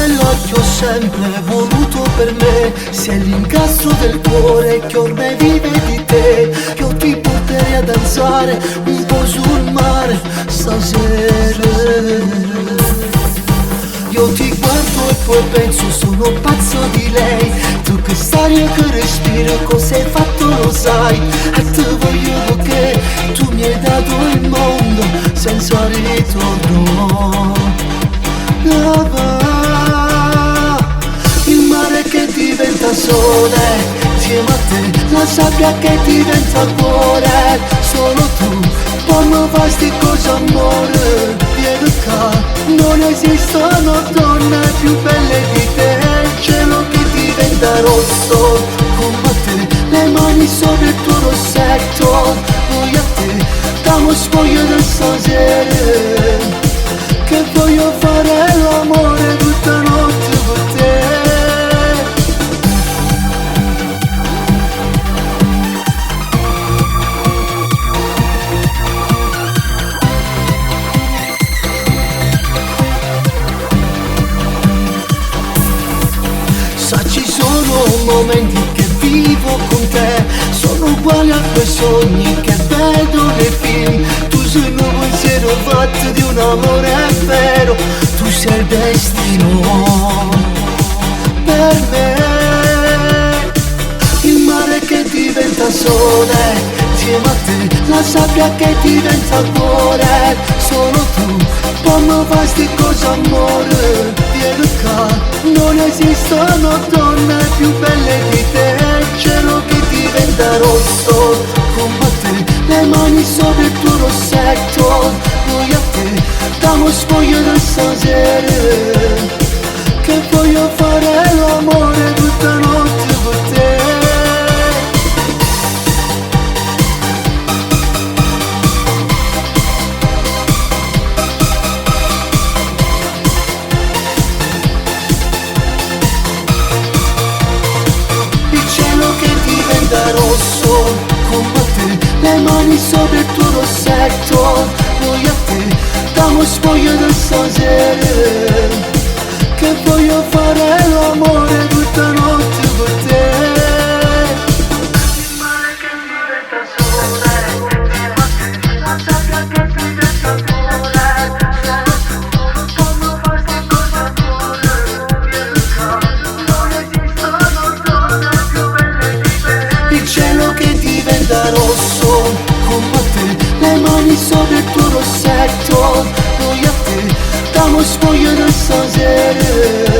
quello che ho sempre voluto per me. Sei l'incastro del cuore che ormai vive di te. Io ti porterei a danzare un po' sul mare stasera. Io ti guardo e poi penso sono pazzo di lei. Tu che staria che respiro, cosa hai fatto lo sai. E te voglio che tu mi hai dato il mondo senza ritorno. Il mare che diventa sole insieme a te, la sabbia che diventa cuore. Solo tu poi mi fai sti cose amore. Vieni qua, non esistono donne più belle di te. Il cielo che diventa rosso come te, le mani sopra il tuo rossetto. Voglio a te, damo sfoglio del stasera, che voglio fare l'amore tutta notte con te. Sa ci sono momenti che vivo con te, sono uguali a quei sogni che vedo nei film. Tu sei il mio pensiero fatto di un amore vero, tu sei il destino per me. Il mare che diventa sole insieme a te, la sabbia che diventa cuore. Solo tu poi mi fai sti cose amore. Vieni qua, non esistono donne più belle di te. Il cielo che diventa rosso come te, le mani sopra il tuo rossetto. Voglio a te, damo sfoglio del stasera, che voglio fare l'amore tutta notte con te. Rosso come te, le mani sopra il tuo rossetto. Voglio a te, damo sfoglio del stasera, che voglio fare l'amore tutta notte con te. Il mare che diventa sole insieme a te, la sabbia che diventa cuore. Come fai sta cosa amore. Vieni qua, non esistono donne più belle di te. Il cielo che diventa rosso come te, le mani sopra il tuo rossetto. Voglio a te, damo sfoglio del stasera,